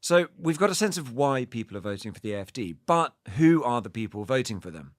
So we've got a sense of why people are voting for the AfD, but who are the people voting for them?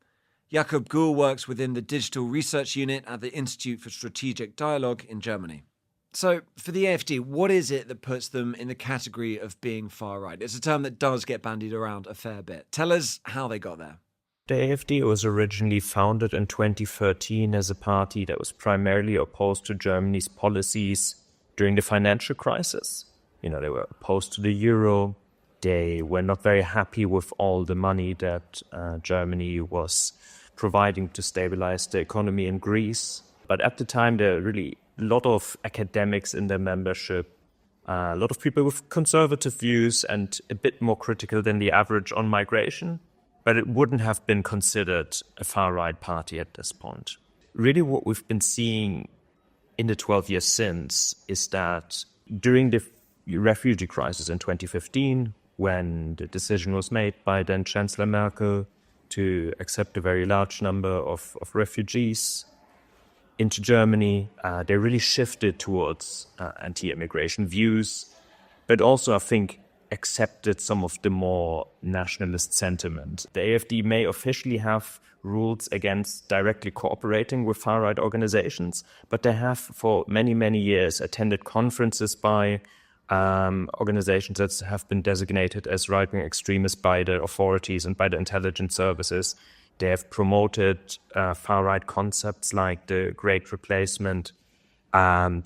Jakob Guhl works within the Digital Research Unit at the Institute for Strategic Dialogue in Germany. So for the AfD, what is it that puts them in the category of being far-right? It's a term that does get bandied around a fair bit. Tell us how they got there. The AfD was originally founded in 2013 as a party that was primarily opposed to Germany's policies during the financial crisis. They were opposed to the euro. They were not very happy with all the money that Germany was providing to stabilize the economy in Greece. But at the time, there were really a lot of academics in their membership, a lot of people with conservative views and a bit more critical than the average on migration. But it wouldn't have been considered a far-right party at this point. Really what we've been seeing in the 12 years since is that during the refugee crisis in 2015, when the decision was made by then Chancellor Merkel to accept a very large number of refugees into Germany, they really shifted towards anti-immigration views, but also, I think, accepted some of the more nationalist sentiment. The AfD may officially have rules against directly cooperating with far-right organizations, but they have for many, many years attended conferences by organizations that have been designated as right-wing extremists by the authorities and by the intelligence services. They have promoted far-right concepts like the Great Replacement. They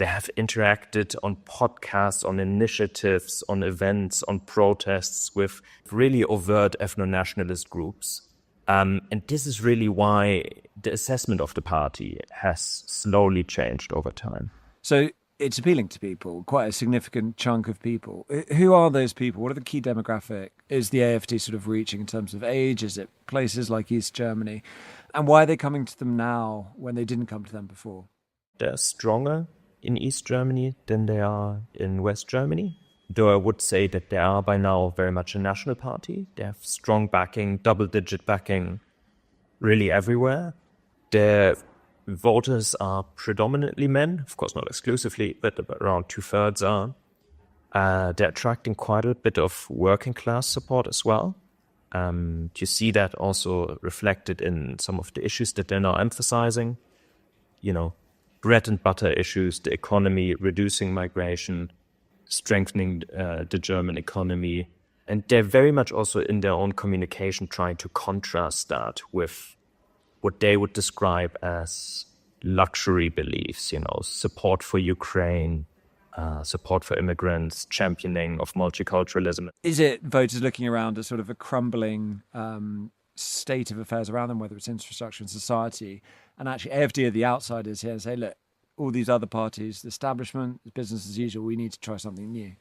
have interacted on podcasts, on initiatives, on events, on protests with really overt ethno-nationalist groups. And this is really why the assessment of the party has slowly changed over time. So it's appealing to people, quite a significant chunk of people. Who are those people? What are the key demographic? Is the AfD sort of reaching in terms of age? Is it places like East Germany? And why are they coming to them now when they didn't come to them before? They're stronger in East Germany than they are in West Germany. Though I would say that they are by now very much a national party. They have strong backing, double-digit backing, really everywhere. Their voters are predominantly men, of course not exclusively, but around 2/3 are. They're attracting quite a bit of working class support as well. You see that also reflected in some of the issues that they're now emphasizing. Bread and butter issues, the economy, reducing migration, strengthening the German economy. And they're very much also in their own communication trying to contrast that with what they would describe as luxury beliefs, support for Ukraine, support for immigrants, championing of multiculturalism. Is it voters looking around at sort of a crumbling state of affairs around them, whether it's infrastructure and society, and actually AfD are the outsiders here and say, look, all these other parties, the establishment, business as usual, we need to try something new?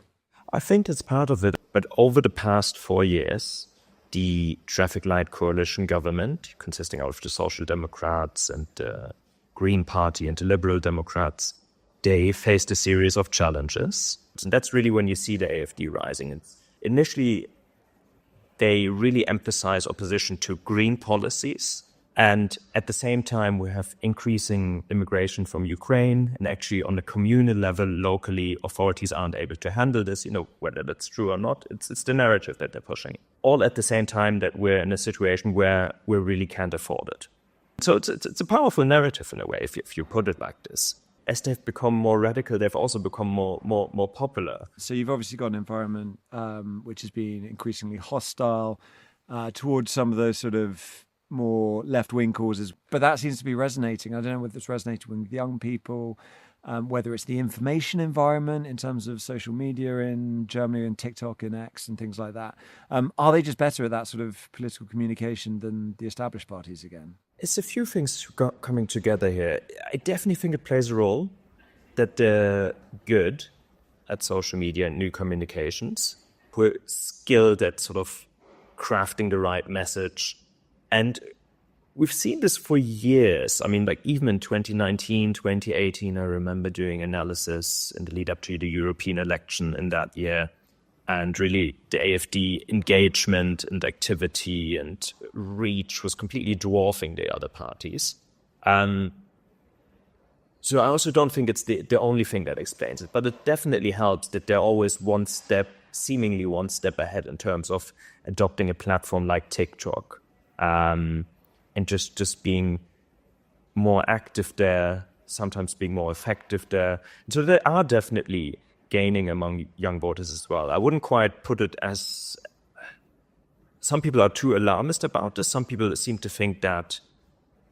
I think that's part of it. But over the past 4 years, the traffic light coalition government, consisting of the Social Democrats and the Green Party and the Liberal Democrats, they faced a series of challenges. And that's really when you see the AfD rising. Initially, they really emphasize opposition to green policies. And at the same time, we have increasing immigration from Ukraine. And actually, on the communal level, locally, authorities aren't able to handle this, whether that's true or not. It's the narrative that they're pushing. All at the same time that we're in a situation where we really can't afford it. So it's a powerful narrative in a way, if you put it like this. As they've become more radical, they've also become more popular. So you've obviously got an environment which has been increasingly hostile towards some of those sort of more left-wing causes, but that seems to be resonating. I don't know whether it's resonating with young people, whether it's the information environment in terms of social media in Germany and TikTok and X and things like that. Are they just better at that sort of political communication than the established parties again? It's a few things coming together here. I definitely think it plays a role that they're good at social media and new communications, who are skilled at sort of crafting the right message. And we've seen this for years. I mean, like even in 2019, 2018, I remember doing analysis in the lead up to the European election in that year. And really the AfD engagement and activity and reach was completely dwarfing the other parties. So I also don't think it's the only thing that explains it, but it definitely helps that they're always one step seemingly one step ahead in terms of adopting a platform like TikTok, and just being more active there, sometimes being more effective there. So they are definitely gaining among young voters as well. I wouldn't quite put it as... Some people are too alarmist about this. Some people seem to think that,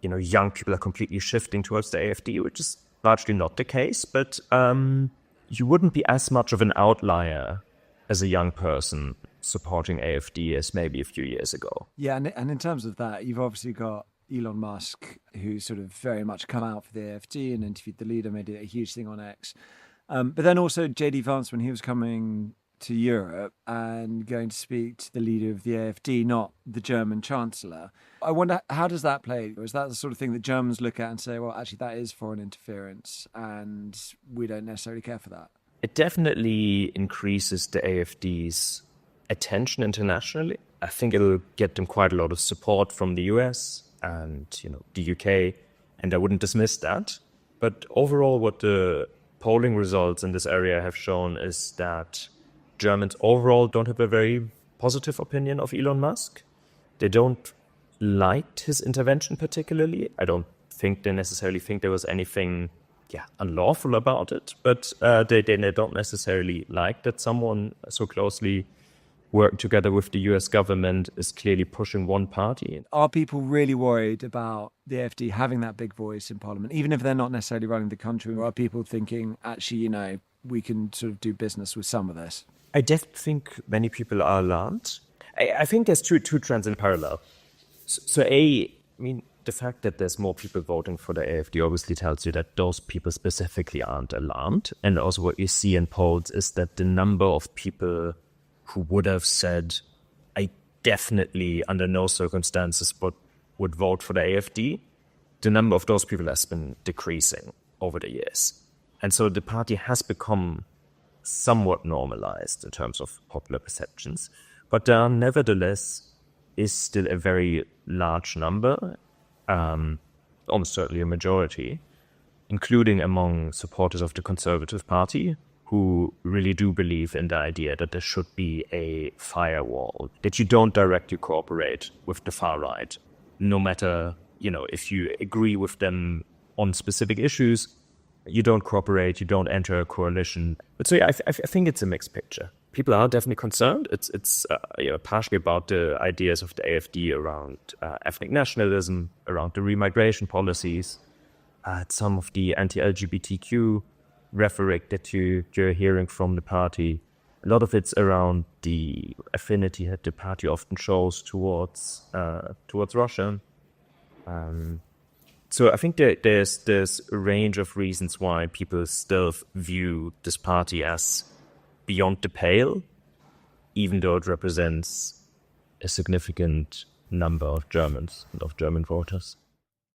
young people are completely shifting towards the AfD, which is largely not the case. But you wouldn't be as much of an outlier as a young person supporting AfD as maybe a few years ago. Yeah, and in terms of that, you've obviously got Elon Musk, who's sort of very much come out for the AfD and interviewed the leader, made it a huge thing on X. But then also JD Vance, when he was coming to Europe and going to speak to the leader of the AfD, not the German chancellor. I wonder, how does that play? Or is that the sort of thing that Germans look at and say, well, actually, that is foreign interference and we don't necessarily care for that? It definitely increases the AfD's attention internationally. I think it'll get them quite a lot of support from the US and the UK, and I wouldn't dismiss that. But overall, what the polling results in this area have shown is that Germans overall don't have a very positive opinion of Elon Musk. They don't like his intervention particularly. I don't think they necessarily think there was anything unlawful about it, but they don't necessarily like that someone so closely work together with the US government is clearly pushing one party. Are people really worried about the AfD having that big voice in Parliament, even if they're not necessarily running the country? Or are people thinking, actually, we can sort of do business with some of this? I definitely think many people are alarmed. I think there's two trends in parallel. So the fact that there's more people voting for the AfD obviously tells you that those people specifically aren't alarmed. And also what you see in polls is that the number of people who would have said, I definitely, under no circumstances, would vote for the AfD, the number of those people has been decreasing over the years. And so the party has become somewhat normalized in terms of popular perceptions. But there nevertheless is still a very large number, almost certainly a majority, including among supporters of the Conservative Party, who really do believe in the idea that there should be a firewall, that you don't directly cooperate with the far right, no matter, if you agree with them on specific issues, you don't cooperate, you don't enter a coalition. But so I think it's a mixed picture. People are definitely concerned. It's partially about the ideas of the AfD around ethnic nationalism, around the remigration policies, some of the anti-LGBTQ rhetoric that you're hearing from the party. A lot of it's around the affinity that the party often shows towards Russia. So I think there's a range of reasons why people still view this party as beyond the pale, even though it represents a significant number of Germans and of German voters.